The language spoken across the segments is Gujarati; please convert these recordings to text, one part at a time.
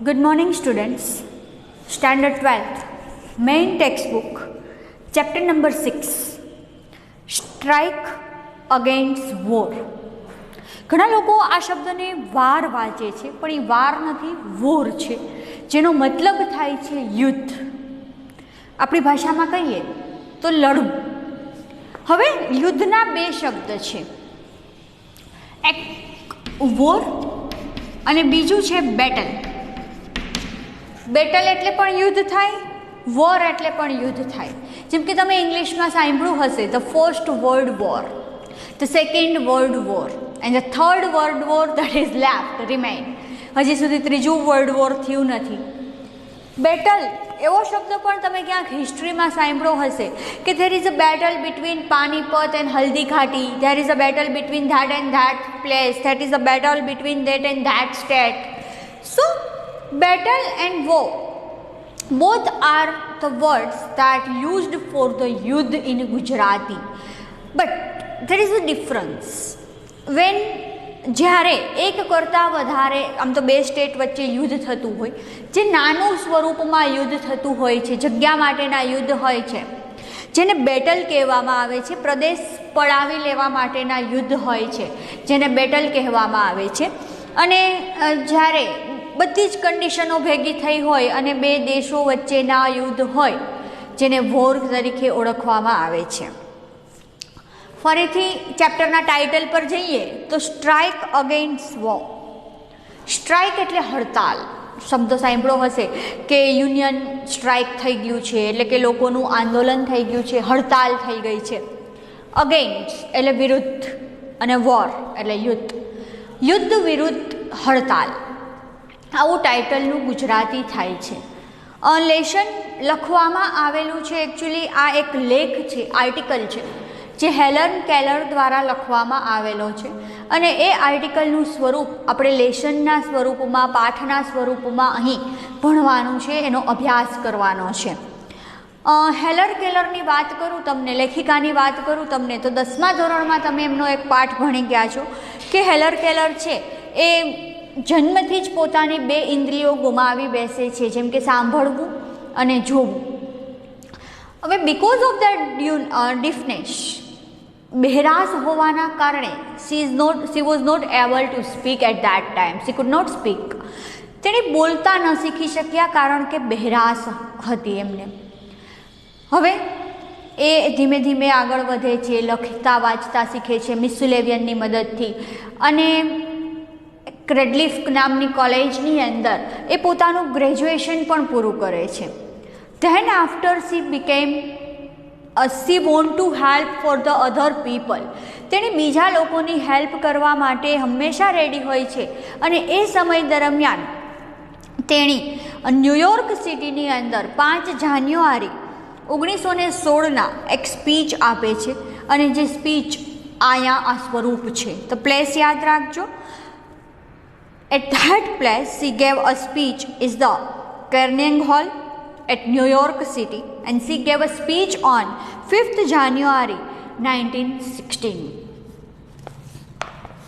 Good morning, students. Standard 12th, main textbook, chapter number 6, Strike Against War. ઘણા લોકો આ શબ્દને વાર વાંચે છે, પણ એ વાર નથી, વોર છે, જેનો મતલબ થાય છે યુદ્ધ. આપણી ભાષામાં કહીએ તો લડવું. હવે યુદ્ધના બે શબ્દ છે, એક વોર અને બીજું છે બેટલ. બેટલ એટલે પણ યુદ્ધ થાય, વોર એટલે પણ યુદ્ધ થાય. જેમ કે તમે ઇંગ્લિશમાં સાંભળ્યું હશે, the first world war, the second world war and the third world war that is left remain. હજી સુધી ત્રીજું વર્લ્ડ વોર થયું નથી. બેટલ એવો શબ્દ પણ તમે ક્યાંક હિસ્ટ્રીમાં સાંભળ્યો હશે કે there is a battle between Panipat and Haldi Ghati, there is a battle between that and that place, that is a battle between that and that state. So battle and war both are the words that used for the yudh in Gujarati, but there is a difference. When જ્યારે એક કરતાં વધારે આમ તો બે સ્ટેટ વચ્ચે યુદ્ધ થતું હોય, જે નાનું સ્વરૂપમાં યુદ્ધ થતું હોય છે, જગ્યા માટેના યુદ્ધ હોય છે, જેને બેટલ કહેવામાં આવે છે, પ્રદેશ પડાવી લેવા માટેના યુદ્ધ હોય છે, જેને બેટલ કહેવામાં આવે છે. અને જ્યારે બધી જ કન્ડિશનો ભેગી થઈ હોય અને બે દેશો વચ્ચેના યુદ્ધ હોય, જેને વોર તરીકે ઓળખવામાં આવે છે. ફરીથી ચેપ્ટરના ટાઇટલ પર જઈએ તો સ્ટ્રાઇક અગેન્સ્ટ વોર. સ્ટ્રાઇક એટલે હડતાલ. શબ્દ સાંભળ્યો હશે કે યુનિયન સ્ટ્રાઇક થઈ ગયું છે, એટલે કે લોકોનું આંદોલન થઈ ગયું છે, હડતાલ થઈ ગઈ છે. અગેન્સ્ટ એટલે વિરુદ્ધ અને વોર એટલે યુદ્ધ. યુદ્ધ વિરુદ્ધ હડતાલ, આવું ટાઇટલનું ગુજરાતી થાય છે. લેશન લખવામાં આવેલું છે, એકચ્યુઅલી આ એક લેખ છે, આર્ટિકલ છે, જે હેલન કેલર દ્વારા લખવામાં આવેલો છે. અને એ આર્ટિકલનું સ્વરૂપ આપણે લેશનના સ્વરૂપમાં, પાઠના સ્વરૂપમાં અહીં ભણવાનું છે, એનો અભ્યાસ કરવાનો છે. હેલન કેલરની વાત કરું તમને, લેખિકાની વાત કરું તમને, તો 10મા ધોરણમાં તમે એમનો એક પાઠ ભણી ગયા છો કે હેલન કેલર છે એ જન્મથી જ પોતાની બે ઇન્દ્રિયો ગુમાવી બેસે છે, જેમ કે સાંભળવું અને જોવું. હવે બિકોઝ ઓફ દેટ ડિફનેસ, બહેરાશ હોવાના કારણે she was not able to speak at that time, she could not speak. તેણે બોલતા ન શીખી શક્યા કારણ કે બહેરાશ હતી એમને. હવે એ ધીમે ધીમે આગળ વધે છે, લખતા વાંચતા શીખે છે મિસ સુલેવિયનની મદદથી. અને ક્રેડલિફ નામની કોલેજની અંદર એ પોતાનું ગ્રેજ્યુએશન પણ પૂરું કરે છે. Then after she want to help for the other people. તેણે બીજા લોકોની હેલ્પ કરવા માટે હંમેશા રેડી હોય છે. અને એ સમય દરમિયાન તેણી ન્યૂયોર્ક સિટીની અંદર 5 જાન્યુઆરી 1916 એક સ્પીચ આપે છે. અને જે સ્પીચ અહીંયા આ સ્વરૂપ છે, તો પ્લેસ યાદ રાખજો. At that place, she gave a speech is the Carnegie Hall at New York City, and she gave a speech on 5th January 1916.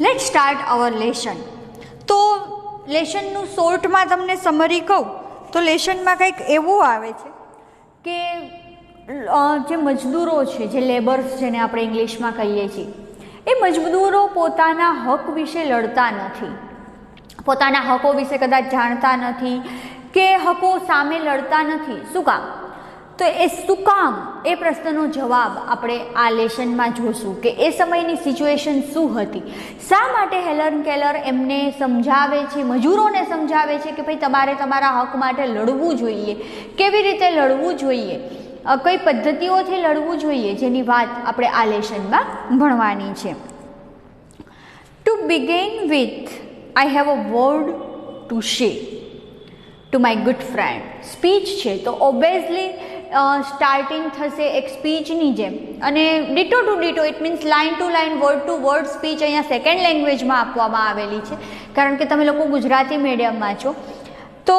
Let's start our lesson. તો લેશનનું શોર્ટમાં તમને સમરી કહું તો લેશનમાં કંઈક એવું આવે છે કે જે મજદૂરો છે, જે લેબર્સ જેને આપણે ઇંગ્લિશમાં કહીએ છીએ, એ મજદૂરો પોતાના હક વિશે લડતા નથી, પોતાના હકો વિશે કદાચ જાણતા નથી કે હકો સામે લડતા નથી. શું કામ? તો એ શું કામ, એ પ્રશ્નનો જવાબ આપણે આ લેશનમાં જોશું કે એ સમયની સિચ્યુએશન શું હતી, શા માટે હેલન કેલર એમને સમજાવે છે, મજૂરોને સમજાવે છે કે ભાઈ તમારે તમારા હક માટે લડવું જોઈએ, કેવી રીતે લડવું જોઈએ, કઈ પદ્ધતિઓથી લડવું જોઈએ, જેની વાત આપણે આ લેશનમાં ભણવાની છે. Two begin with, I have a word to say to my good friend. Speech છે તો ઓબ્વિયસલી સ્ટાર્ટિંગ થશે એક સ્પીચની જેમ, અને ditto to ditto, it means line to line, word to word speech અહીંયા સેકન્ડ લેંગ્વેજમાં આપવામાં આવેલી છે, કારણ કે તમે લોકો ગુજરાતી મીડિયમમાં છો. તો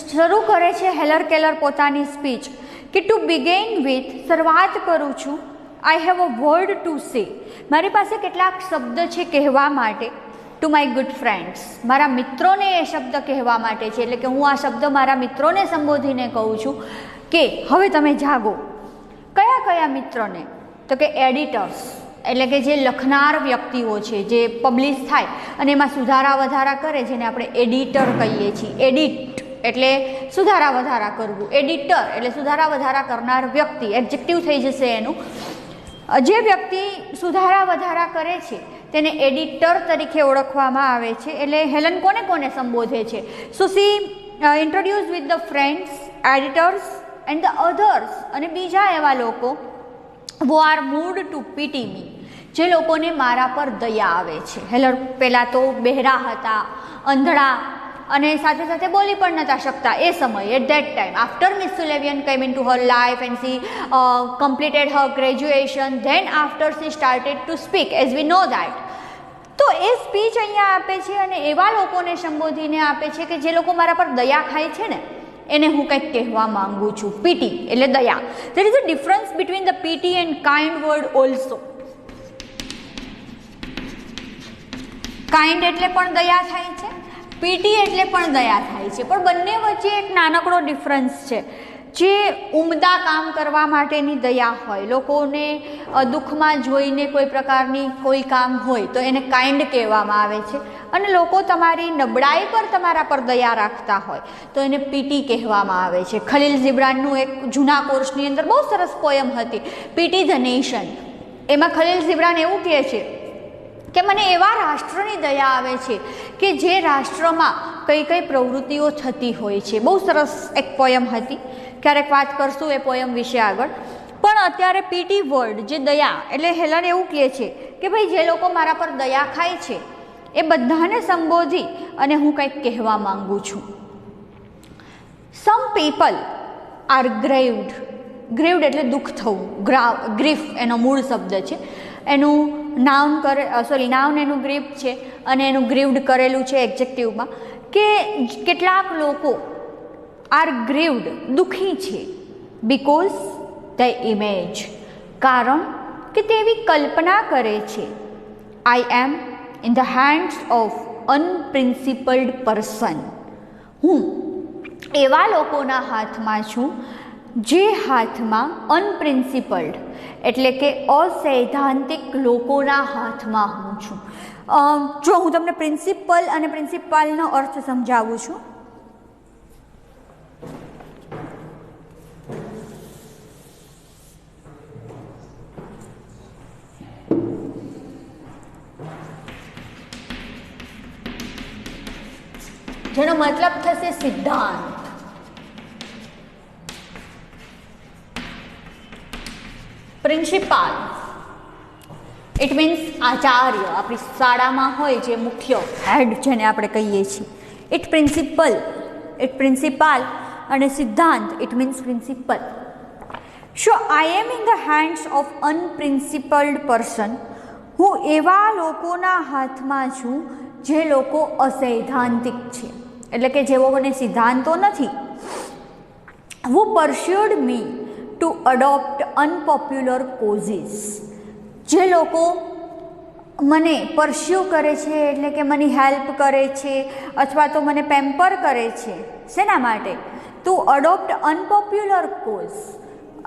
શરૂ કરે છે હેલન કેલર પોતાની સ્પીચ કે ટુ બિગિન વિથ, શરૂઆત કરું છું, I have a word to say, મારી પાસે કેટલાક શબ્દ છે કહેવા માટે. ટુ માય ગુડ ફ્રેન્ડ્સ, મારા મિત્રોને એ શબ્દ કહેવા માટે છે. એટલે કે હું આ શબ્દ મારા મિત્રોને સંબોધીને કહું છું કે હવે તમે જાગો. કયા કયા મિત્રોને? તો કે એડિટર્સ, એટલે કે જે લખનાર વ્યક્તિઓ છે, જે પબ્લિશ થાય અને એમાં સુધારા વધારા કરે, જેને આપણે એડિટર કહીએ છીએ. એડિટ એટલે સુધારા વધારા કરવું, એડિટર એટલે સુધારા વધારા કરનાર વ્યક્તિ, એડજેક્ટિવ થઈ જશે એનું. જે વ્યક્તિ સુધારા વધારા કરે છે તેને એડિટર તરીકે ઓળખવામાં આવે છે. એટલે હેલન કોને કોને સંબોધે છે? So she introduce with the friends, editors and the others, અને બીજા એવા લોકો who are moved to pity me, જે લોકોને મારા પર દયા આવે છે. હેલન પહેલાં તો બહેરા હતા, અંધળા, અને સાથે સાથે બોલી પણ નહોતા શકતા એ સમયે. At that time after Miss Sullivan came in to her life and she completed her graduation, then after she started to speak as we know that. તો એ સ્પીચ અહીંયા આપે છે અને એવા લોકોને સંબોધીને આપે છે કે જે લોકો મારા પર દયા ખાય છે ને, એને હું કંઈક કહેવા માંગુ છું. પીટી એટલે દયા. There is a difference between the PT and kind word also. Kind એટલે પણ દયા થાય છે, પીટી એટલે પણ દયા થાય છે, પણ બંને વચ્ચે એક નાનકડો ડિફરન્સ છે. જે ઉમદા કામ કરવા માટેની દયા હોય, લોકોને દુઃખમાં જોઈને કોઈ પ્રકારની કોઈ કામ હોય તો એને કાઇન્ડ કહેવામાં આવે છે, અને લોકો તમારી નબળાઈ પર તમારા પર દયા રાખતા હોય તો એને પીટી કહેવામાં આવે છે. ખલીલ જિબ્રાનનું એક જૂના કોર્સની અંદર બહુ સરસ પોયમ હતી, પીટી ધ નેશન. એમાં ખલીલ જિબ્રાન એવું કહે છે કે મને એવા રાષ્ટ્રની દયા આવે છે કે જે રાષ્ટ્રમાં કઈ કઈ પ્રવૃત્તિઓ થતી હોય છે. બહુ સરસ એક પોયમ હતી, ક્યારેક વાત કરશું એ પોયમ વિશે આગળ. પણ અત્યારે પીટી વર્ડ, જે દયા, એટલે હેલન એવું કહે છે કે ભાઈ જે લોકો મારા પર દયા ખાય છે એ બધાને સંબોધી અને હું કંઈક કહેવા માંગુ છું. Some people are ગ્રેવ્ડ. ગ્રેવ્ડ એટલે દુઃખ થવું, ગ્રીફ એનો મૂળ શબ્દ છે. એનું નાઉન એનું ગ્રીફ છે અને એનું ગ્રીવ્ડ કરેલું છે એક્ઝેક્ટિવમાં. કે કેટલાક લોકો આર ગ્રીવ્ડ, દુઃખી છે, બિકોઝ ધ ઇમેજ, કારણ કે તે એવી કલ્પના કરે છે, I am in the hands of unprincipled person. હું એવા લોકોના હાથમાં છું જે હાથમાં અનપ્રિન્સિપલ્ડ એટલે કે અસૈદ્ધાંતિક લોકોના હાથમાં હું છું. જો હું તમને પ્રિન્સિપલ અને પ્રિન્સિપાલનો અર્થ સમજાવું છું. જેનો મતલબ થશે સિદ્ધાંત. Principal it means Acharya. આપણી શાળામાં હોય જે મુખ્ય હેડ જેને આપણે કહીએ છીએ, ઇટ પ્રિન્સિપાલ, અને સિદ્ધાંત it means principle. So I am in the hands of unprincipled person. હું એવા લોકોના હાથમાં છું જે લોકો અસૈદ્ધાંતિક છે, એટલે કે જેઓને સિદ્ધાંતો નથી. Who persuaded me to adopt unpopular causes. જે લોકો મને પરસ્યુ કરે છે એટલે કે મને હેલ્પ કરે છે અથવા તો મને પેમ્પર કરે છે, શેના માટે? To adopt unpopular cause.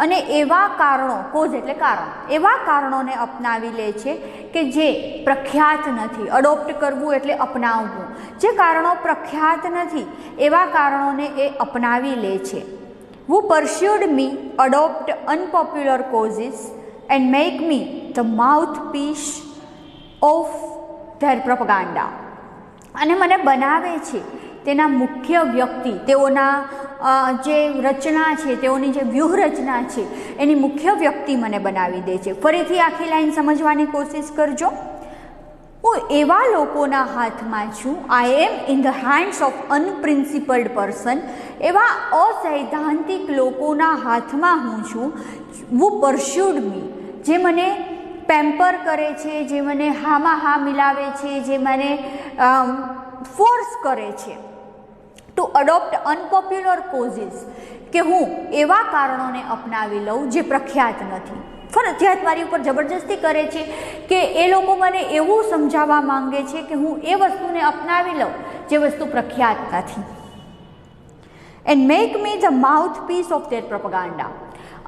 અને એવા કારણો, કોઝ એટલે કારણ, એવા કારણોને અપનાવી લે છે કે જે પ્રખ્યાત નથી. અડોપ્ટ કરવું એટલે અપનાવવું. જે કારણો પ્રખ્યાત નથી એવા કારણોને એ અપનાવી લે છે. Who pursued me, adopt unpopular causes and make me the mouthpiece of their propaganda. અને મને બનાવે છે તેના મુખ્ય વ્યક્તિ, તેઓના જે રચના છે, તેઓની જે વ્યૂહરચના છે એની મુખ્ય વ્યક્તિ મને બનાવી દે છે. ફરીથી આખી લાઈન સમજવાની કોશિશ કરજો. હું એવા લોકોના હાથમાં છું, I am in the hands of unprincipled person. એવા અસૈદ્ધાંતિક લોકોના હાથમાં હું છું. વુ પરસ્યુડ મી, જે મને પેમ્પર કરે છે, જે મને હામાં હા મિલાવે છે, જે મને ફોર્સ કરે છે ટુ અડોપ્ટ અનપોપ્યુલર કોઝિસ, કે હું એવા કારણોને અપનાવી લઉં જે પ્રખ્યાત નથી. ફરજિયાત મારી ઉપર જબરજસ્તી કરે છે કે એ લોકો મને એવું સમજાવવા માંગે છે કે હું એ વસ્તુને અપનાવી લઉં જે વસ્તુ પ્રખ્યાત નથી. And make me the mouthpiece of their propaganda,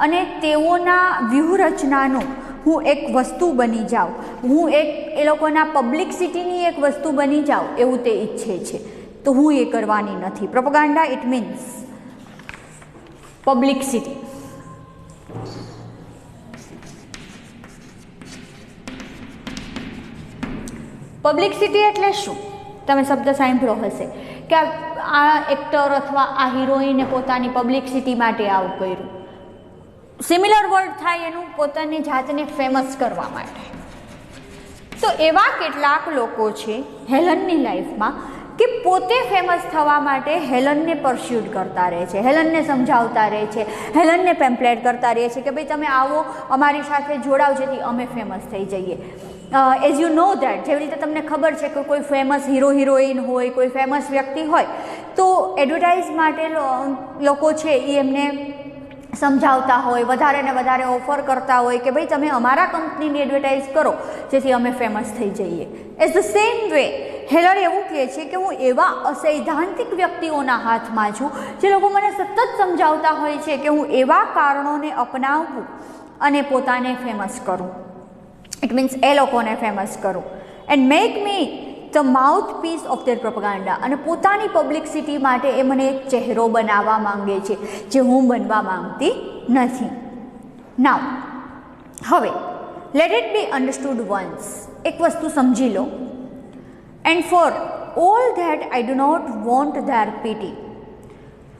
અને તેઓના વ્યૂહરચનાનું હું એક વસ્તુ બની જાઉં, હું એ લોકોના પબ્લિસિટીની એક વસ્તુ બની જાઉં એવું તે ઈચ્છે છે, તો હું એ કરવાની નથી. Propaganda it means publicity. Publicity એટલે શું? તમે શબ્દ સાંભળ્યો હશે કે આ એક્ટર અથવા આ હિરોઈને પોતાની પબ્લિસિટી માટે આવું કર્યું. સિમિલર વર્ડ થાય એનું પોતાની જાતને ફેમસ કરવા માટે. તો એવા કેટલાક લોકો છે હેલનની લાઈફમાં કે પોતે ફેમસ થવા માટે હેલનને પરસ્યુટ કરતા રહે છે, હેલનને સમજાવતા રહે છે, હેલનને પેમ્પલેટ કરતા રહે છે કે ભાઈ તમે આવો અમારી સાથે જોડાવ જેથી અમે ફેમસ થઈ જઈએ. એઝ યુ નો દેટ, જેવી રીતે તમને ખબર છે કે કોઈ ફેમસ હીરો હિરોઈન હોય, કોઈ ફેમસ વ્યક્તિ હોય તો એડવર્ટાઇઝ માટે લોકો છે એ એમને સમજાવતા હોય, વધારે ને વધારે ઓફર કરતા હોય કે ભાઈ તમે અમારા કંપનીની એડવર્ટાઇઝ કરો જેથી અમે ફેમસ થઈ જઈએ. It's the same way Helen એવું કહે છે કે હું એવા અસૈદ્ધાંતિક વ્યક્તિઓના હાથમાં છું જે લોકો મને સતત સમજાવતા હોય છે કે હું એવા કારણોને અપનાવું અને પોતાને ફેમસ કરું. ઇટ મીન્સ એ લોકોને ફેમસ કરું. And make me the mouthpiece of their propaganda, અને પોતાની પબ્લિસિટી માટે એ મને એક ચહેરો બનાવવા માંગે છે જે હું બનવા માંગતી નથી. નાઉ હવે let it be understood once, એક વસ્તુ સમજી લો. And for all that I do not want their pity.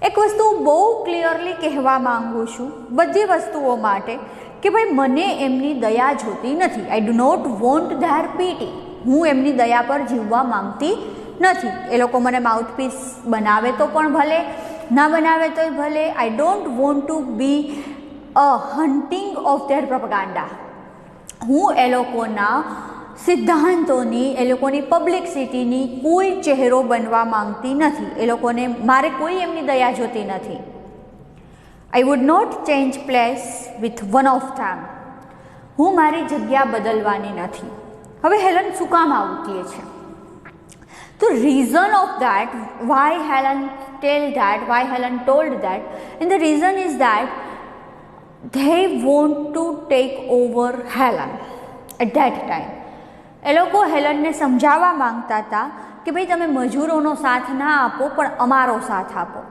એક વસ્તુ બહુ ક્લિયરલી કહેવા માગું છું બધી વસ્તુઓ માટે કે ભાઈ મને એમની દયા જોતી નથી. I do not want their pity. હું એમની દયા પર જીવવા માંગતી નથી. એ લોકો મને માઉથપીસ બનાવે તો પણ ભલે, ના બનાવે તોય ભલે. I don't want to be a hunting of their propaganda. હું એ લોકોના સિદ્ધાંતોની, એ લોકોની પબ્લિસિટીની કોઈ ચહેરો બનવા માંગતી નથી. એ લોકોને મારે કોઈ એમની દયા જોતી નથી. I would not change place with one of them. હું મારી જગ્યા બદલવાની નથી. હવે હેલન શું કામ આવું કહે છે? તો reason of that, why Helen tell that, why Helen told that, and the reason is that they want to take over Helen at that time. એ લોકો હેલનને સમજાવવા માંગતા હતા કે ભાઈ તમે મજૂરોનો સાથ ના આપો પણ અમારો સાથ આપો.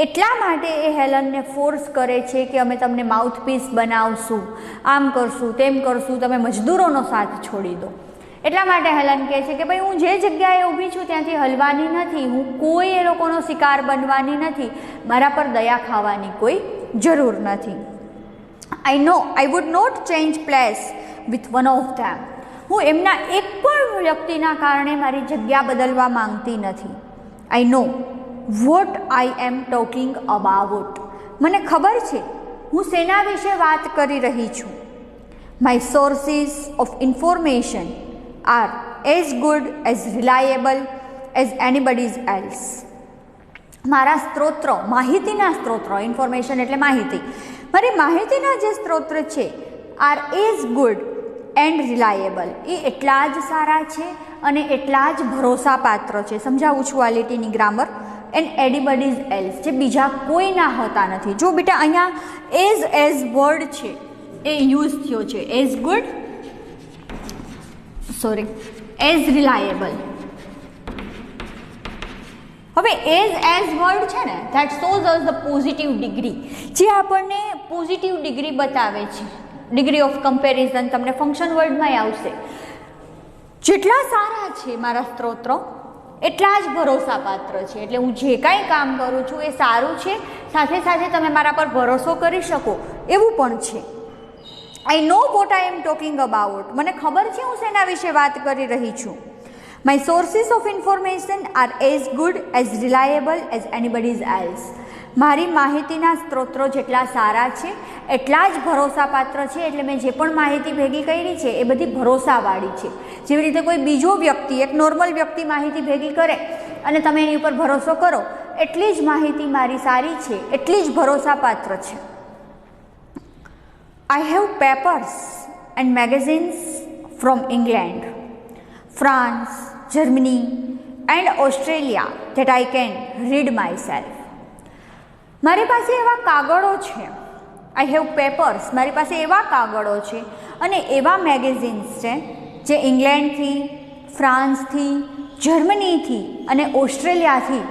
એટલા માટે એ હેલનને ફોર્સ કરે છે કે અમે તમને માઉથપીસ બનાવશું, આમ કરશું, તેમ કરશું, તમે મજદૂરોનો સાથ છોડી દો. એટલા માટે હેલન કહે છે કે ભાઈ હું જે જગ્યાએ ઊભી છું ત્યાંથી હલવાની નથી, હું કોઈ એ લોકોનો શિકાર બનવાની નથી, મારા પર દયા ખાવાની કોઈ જરૂર નથી. I know I would not change place with one of them. હું એમના એક પણ વ્યક્તિના કારણે મારી જગ્યા બદલવા માંગતી નથી. I know what I am talking about. મને ખબર છે હું શેના વિશે વાત કરી રહી છું. My sources of information are as good as reliable as anybody's else. મારા સ્ત્રોત્રો, માહિતીના સ્ત્રોત્રો, ઇન્ફોર્મેશન એટલે માહિતી, મારી માહિતીના જે સ્ત્રોત છે are as good and reliable, એ એટલા જ સારા છે અને એટલા જ ભરોસાપાત્ર છે. સમજાવું છું આ લીટીની ગ્રામર. એન્ડ એનીબડીઝ એલ્સ, જે બીજા કોઈના હોતા નથી. જો બેટા અહીંયા એઝ વર્ડ છે એ યુઝ થયો છે. As good, sorry, as reliable. હવે એઝ વર્ડ છે ને, that shows us the positive degree, જે આપણને પોઝિટિવ ડિગ્રી બતાવે છે. ડિગ્રી ઓફ કમ્પેરિઝન તમને ફંક્શન વર્ડમાંય આવશે. જેટલા સારા છે મારા સ્ત્રોત્રો એટલા જ ભરોસાપાત્ર છે. એટલે હું જે કાંઈ કામ કરું છું એ સારું છે, સાથે સાથે તમે મારા પર ભરોસો કરી શકો એવું પણ છે. I know what I am talking about. મને ખબર છે હું શેના વિશે વાત કરી રહી છું. My sources of information are as good as reliable as anybody's else. મારી માહિતીના સ્ત્રોત્રો જેટલા સારા છે એટલા જ ભરોસાપાત્ર છે. એટલે મેં જે પણ માહિતી ભેગી કરી છે એ બધી ભરોસાવાળી છે. જેવી રીતે કોઈ બીજો વ્યક્તિ, એક નોર્મલ વ્યક્તિ માહિતી ભેગી કરે અને તમે એની ઉપર ભરોસો કરો, એટલી જ માહિતી મારી સારી છે, એટલી જ ભરોસાપાત્ર છે. I have papers and magazines from England, France, Germany and Australia that I can read myself. મારી પાસે એવા કાગળો છે. I have papers, મારી પાસે એવા કાગળો છે અને એવા મેગેઝિન્સ છે જે ઇંગ્લેન્ડથી, ફ્રાન્સથી, જર્મનીથી અને ઓસ્ટ્રેલિયાથી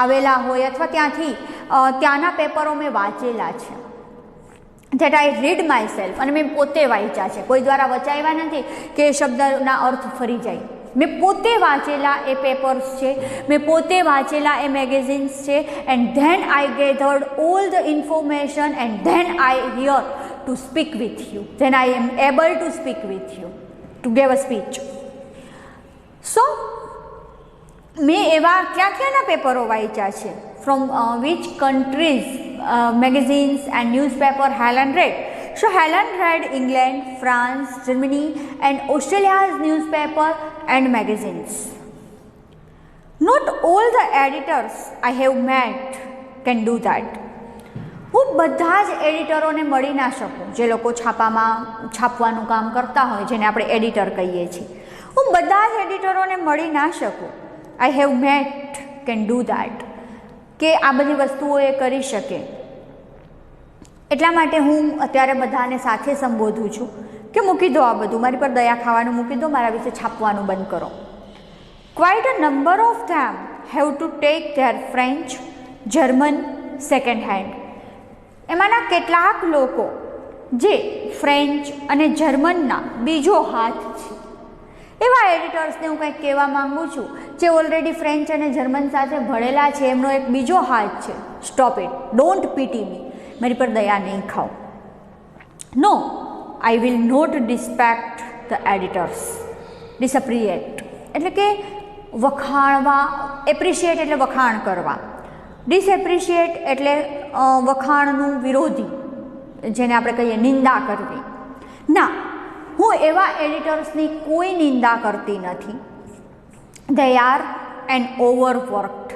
આવેલા હોય અથવા ત્યાંના પેપરો મેં વાંચેલા છે. That I read my self, અને મેં પોતે વાંચ્યા છે, કોઈ દ્વારા વચાવ્યા નથી કે એ શબ્દના અર્થ ફરી જાય. મેં પોતે વાંચેલા એ પેપર્સ છે, મેં પોતે વાંચેલા એ મેગેઝિન્સ છે. And then I gathered all the information and then I here to speak with you, then I am able to speak with you, to gave a speech. So મેં એવા ક્યાંના પેપરો વાંચ્યા છે, from which countries magazines and newspaper Helen read. So Helen read England, France, Germany and Australia's newspaper and magazines. Not all the editors I have met can do that. હું બધા જ એડિટરોને મળી ના શકું જે લોકો છાપવાનું કામ કરતા હોય, જેને આપણે એડિટર કહીએ છીએ. હું બધા જ એડિટરોને મળી ના શકું. I have met can do that, કે આ બધી વસ્તુઓ એ કરી શકે. એટલા માટે હું અત્યારે બધાને સાથે સંબોધું છું કે મૂકી દો આ બધું, મારી પર દયા ખાવાનું મૂકી દો, મારા વિશે છાપવાનું બંધ કરો. Quite a number of them have to take their French, German second hand. એમાંના કેટલાક લોકો જે ફ્રેન્ચ અને જર્મનના બીજો હાથ છે, એવા એડિટર્સને હું કંઈક કહેવા માગું છું જે ઓલરેડી ફ્રેન્ચ અને જર્મન સાથે ભણેલા છે, એમનો એક બીજો હાથ છે. Stop it, don't pity me, મારી પર દયા નહીં ખાઓ. No, I will not disrespect the editors. Disappreciate એટલે કે વખાણવા, એપ્રિશિએટ એટલે વખાણ કરવા, ડિસએપ્રિશિએટ એટલે વખાણનું વિરોધી, જેને આપણે કહીએ નિંદા કરવી. ના, હું એવા એડિટર્સની કોઈ નિંદા કરતી નથી. They are and overworked.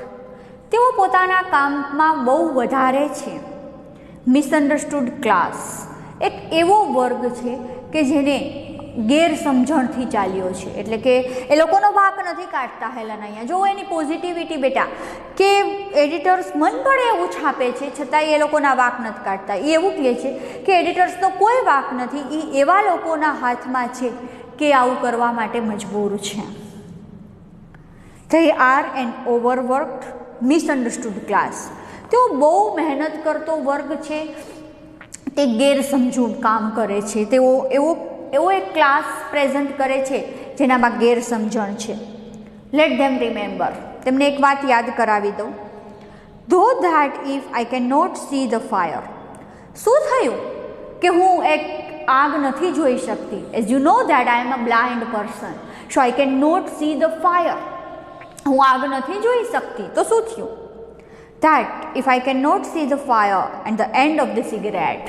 તેઓ પોતાના કામમાં બહુ વધારે છે. મિસઅન્ડરસ્ટુડ ક્લાસ એક એવો વર્ગ છે કે જેને ગેરસમજણથી ચાલ્યો છે, એટલે કે એ લોકોનો વાંક નથી કાઢતા. હેલન અહીંયા જો એની પોઝિટિવિટી બેટા, કે એડિટર્સ મન પડે એવું છાપે છે છતાંય એ લોકોના વાંક નથી કાઢતા. એ એવું કહે છે કે એડિટર્સનો કોઈ વાંક નથી, એ એવા લોકોના હાથમાં છે કે આવું કરવા માટે મજબૂર છે. They are an overworked misunderstood class. તેઓ બહુ મહેનત કરતો વર્ગ છે, તે ગેરસમજુ કામ કરે છે, તેઓ એવો એક ક્લાસ પ્રેઝન્ટ કરે છે જેનામાં ગેરસમજણ છે. લેટ ધેમ રિમેમ્બર, તેમને એક વાત યાદ કરાવી દઉં. Though that if I can not see the fire. શું થયું કે હું એક આગ નથી જોઈ શકતી. As you know that I am a blind person, so I can not see the fire. હું આગ નથી જોઈ શકતી, તો શું થયું? That if I can not see the fire and the end of the cigarette.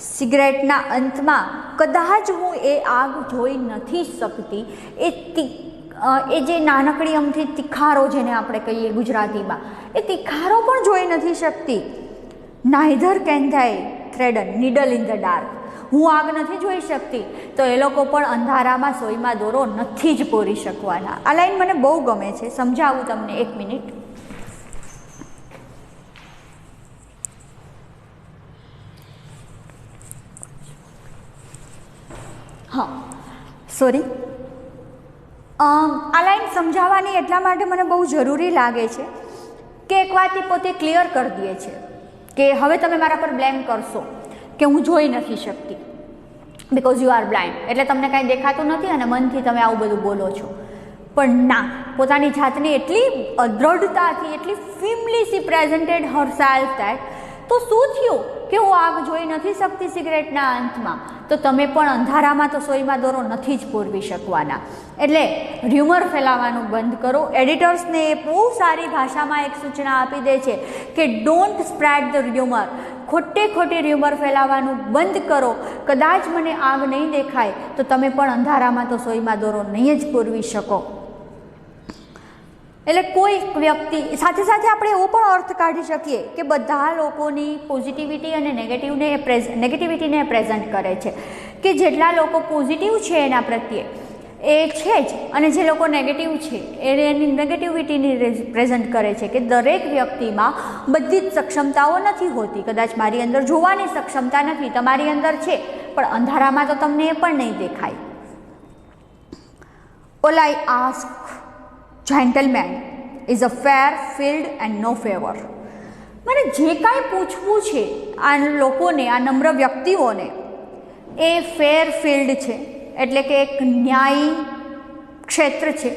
સિગરેટના અંતમાં કદાચ હું એ આગ જોઈ નથી શકતી. એ જે નાનકડી અમથી તિખારો, જેને આપણે કહીએ ગુજરાતીમાં, એ તિખારો પણ જોઈ નથી શકતી. Neither can they thread needle in the dark. હું આગ નથી જોઈ શકતી, તો એ લોકો પણ અંધારામાં સોયમાં દોરો નથી જ પૂરી શકવાના. આ લાઈન મને બહુ ગમે છે, સમજાવું તમને, એક મિનિટ. હા, સોરી. આ લાઈન સમજાવવાની એટલા માટે મને બહુ જરૂરી લાગે છે કે એક વાત એ પોતે ક્લિયર કરી દે છે કે હવે તમે મારા પર બ્લેમ કરશો કે હું જોઈ નથી શકતી, બિકોઝ યુ આર બ્લાઇન્ડ, એટલે તમને કાંઈ દેખાતું નથી અને મનથી તમે આવું બધું બોલો છો. પણ ના, પોતાની જાતની એટલી દ્રઢતાથી, એટલી firmly she presented herself that, તો શું થયું કે હું આગ જોઈ નથી શકતી સિગરેટના અંતમાં, તો તમે પણ અંધારામાં તો સોયમાં દોરો નથી જ પૂરવી શકવાના. એટલે ર્યુમર ફેલાવવાનું બંધ કરો. એડિટર્સને એ બહુ સારી ભાષામાં એક સૂચના આપી દે છે કે ડોન્ટ સ્પ્રેડ ધ ર્યુમર. ખોટી ર્યુમર ફેલાવવાનું બંધ કરો. કદાચ મને આગ નહીં દેખાય તો તમે પણ અંધારામાં તો સોયમાં દોરો નહીં જ પૂરવી શકો. એટલે કોઈ વ્યક્તિ સાથે સાથે આપણે એવો પણ અર્થ કાઢી શકીએ કે બધા લોકોની પોઝિટિવિટી અને નેગેટિવિટીને પ્રેઝન્ટ કરે છે, કે જેટલા લોકો પોઝિટિવ છે એના પ્રત્યે એ છે જ, અને જે લોકો નેગેટિવ છે એની નેગેટિવિટીને પ્રેઝન્ટ કરે છે, કે દરેક વ્યક્તિમાં બધી જ સક્ષમતાઓ નથી હોતી. કદાચ મારી અંદર જોવાની સક્ષમતા નથી, તમારી અંદર છે, પણ અંધારામાં તો તમને એ પણ નહીં દેખાય. All I ask, gentleman, is a fair field and no favor. મને જે કાંઈ પૂછવું છે આ લોકોને, આ નમ્ર વ્યક્તિઓને, એ ફેર ફિલ્ડ છે, એટલે કે એક ન્યાયી ક્ષેત્ર છે,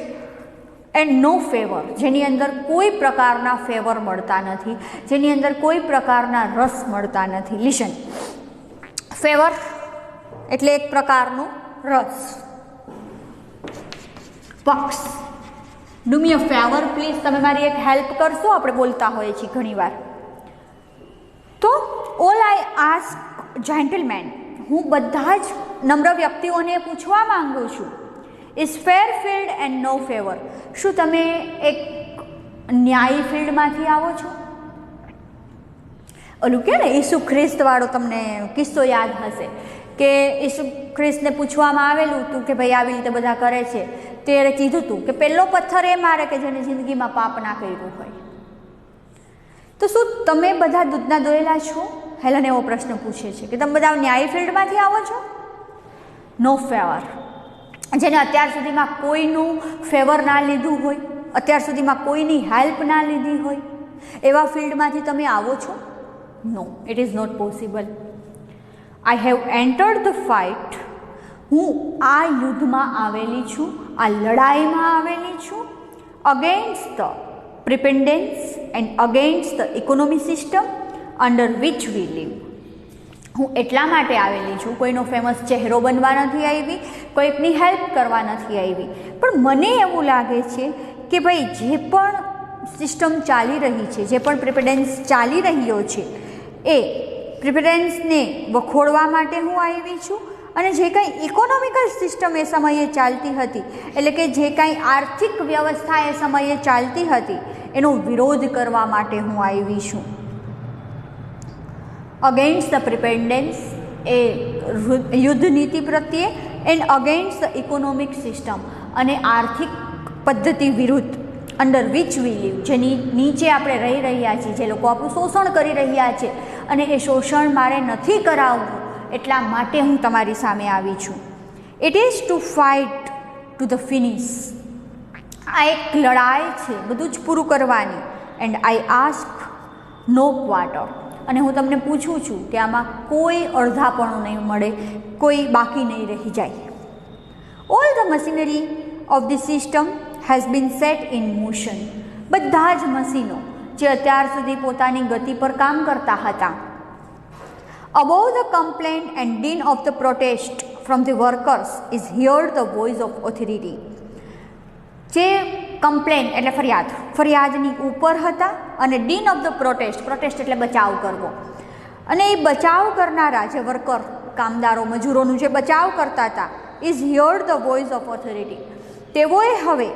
એન્ડ નો ફેવર, જેની અંદર કોઈ પ્રકારના ફેવર મળતા નથી, જેની અંદર કોઈ પ્રકારના રસ મળતા નથી. લિસન, ફેવર એટલે એક પ્રકારનો રસ. પક્ષ, do me a favour please, તમે મારી એક હેલ્પ કરશો, આપણે બોલતા હોઈએ છીએ ઘણીવાર. તો ઓલ આઈ આસ્ક જેન્ટલમેન, હું બધા જ નમ્ર વ્યક્તિઓને પૂછવા માંગુ છું, is fair field and no favour, શું તમે એક ન્યાયી ફિલ્ડમાંથી આવો છો? ઓલું કે ને ઈસુ ખ્રિસ્ત વાળો તમને કિસ્સો યાદ હશે કે ઈસુ ખ્રિસ્તને પૂછવામાં આવેલું હતું કે ભાઈ આવી રીતે બધા કરે છે, તેણે કીધું હતું કે પહેલો પથ્થર એ મારે કે જેને જિંદગીમાં પાપ ના કર્યું હોય. તો શું તમે બધા દૂધના દોયેલા છો? હેલન એવો પ્રશ્ન પૂછે છે કે તમે બધા ન્યાયી ફિલ્ડમાંથી આવો છો? નો ફેવર, જેને અત્યાર સુધીમાં કોઈનું ફેવર ના લીધું હોય, અત્યાર સુધીમાં કોઈની હેલ્પ ના લીધી હોય, એવા ફિલ્ડમાંથી તમે આવો છો? No, it is not possible. I have entered the fight, હું આ યુદ્ધમાં આવેલી છું, આ લડાઈમાં આવેલી છું, against the preponderance and against the economy system under which we live. હું એટલા માટે આવેલી છું, કોઈનો ફેમસ ચહેરો બનવા નથી આવી, કોઈકની હેલ્પ કરવા નથી આવી, પણ મને એવું લાગે છે કે ભાઈ જે પણ સિસ્ટમ ચાલી રહી છે, જે પણ પ્રિપેન્ડન્સ ચાલી રહ્યો છે, એ પ્રિપેન્ડન્સને વખોડવા માટે હું આવી છું, અને જે કાંઈ ઇકોનોમિકલ સિસ્ટમ એ સમયે ચાલતી હતી, એટલે કે જે કાંઈ આર્થિક વ્યવસ્થા એ સમયે ચાલતી હતી, એનો વિરોધ કરવા માટે હું આવી છું. અગેન્સ્ટ ધ પ્રિપેન્ડન્સ એ યુદ્ધ નીતિ પ્રત્યે, and against the economic system અને આર્થિક પદ્ધતિ વિરુદ્ધ, અંડર વિચ વી લીવ, જેની નીચે આપણે રહી રહ્યા છીએ, જે લોકો આપણું શોષણ કરી રહ્યા છે, અને એ શોષણ મારે નથી કરાવવું, એટલા માટે હું તમારી સામે આવી છું. It is to fight to the finish. આ એક લડાઈ છે, બધું જ પૂરું કરવાની. And I ask no quarter, અને હું તમને પૂછું છું કે આમાં કોઈ અડધાપણું નહીં મળે, કોઈ બાકી નહીં રહી જાય. All the machinery of the system has been set in motion. બધા જ મશીનો જે અત્યાર સુધી પોતાની ગતિ પર કામ કરતા હતા. Above the complaint and din of the protest from the workers is heard the voice of authority. જે કમ્પ્લેન એટલે ફરિયાદ, ફરિયાદની ઉપર હતા, અને ડીન ઓફ ધ પ્રોટેસ્ટ એટલે બચાવ કરવો, અને એ બચાવ કરનારા જે વર્કર, કામદારો, મજૂરોનું જે બચાવ કરતા હતા, is heard the voice of authority. તેઓએ હવે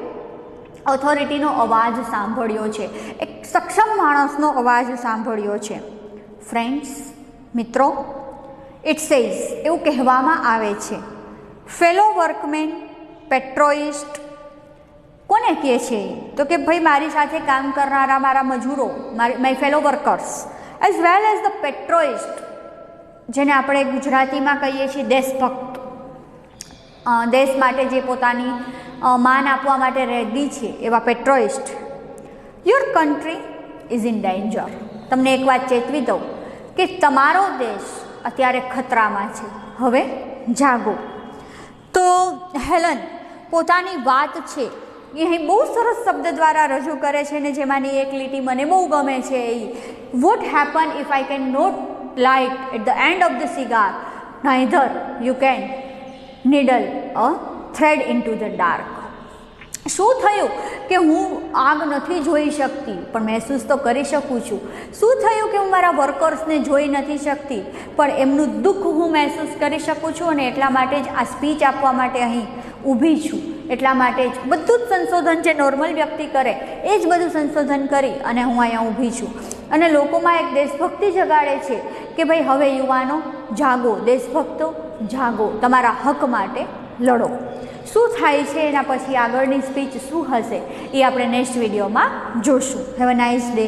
ઓથોરિટીનો અવાજ સાંભળ્યો છે, એક સક્ષમ માણસનો અવાજ સાંભળ્યો છે. ફ્રેન્ડ્સ, મિત્રો, ઇટ સેઝ, એવું કહેવામાં આવે છે, ફેલો વર્કમેન, પેટ્રોઇસ્ટ. કોને કહે છે? તો કે ભાઈ મારી સાથે કામ કરનારા મારા મજૂરો, my fellow workers, as well as the patriot, જેને આપણે ગુજરાતીમાં કહીએ છીએ દેશભક્ત, દેશ માટે જે પોતાની માન આપવા માટે રેડી છે, એવા patriot. Your country is in danger. તમને એક વાત ચેતવી દઉં કે તમારો દેશ અત્યારે ખતરામાં છે, હવે જાગો. તો હેલન પોતાની વાત છે એ અહીં બહુ સરસ શબ્દ દ્વારા રજૂ કરે છે, ને જેમાંની એક લીટી મને બહુ ગમે છે. What happen if I can not light at the end of the cigar, neither you can needle a thread in to the dark. શું થયું કે હું આગ નથી જોઈ શકતી, પણ મહેસૂસ તો કરી શકું છું. શું થયું કે હું મારા વર્કર્સને જોઈ નથી શકતી, પણ એમનું દુઃખ હું મહેસૂસ કરી શકું છું, અને એટલા માટે જ આ સ્પીચ આપવા માટે અહીં ઊભી છું. એટલા માટે જ બધું જ સંશોધન જે નોર્મલ વ્યક્તિ કરે એ જ બધું સંશોધન કરી અને હું અહીંયા ઊભી છું અને લોકોમાં એક દેશભક્તિ જગાડે છે કે ભાઈ હવે યુવાનો જાગો, દેશભક્તો જાગો, તમારા હક માટે લડો. શું થાય છે એના પછી આગળની સ્પીચ શું હશે એ આપણે નેક્સ્ટ વિડીયોમાં જોશું. Have a nice day.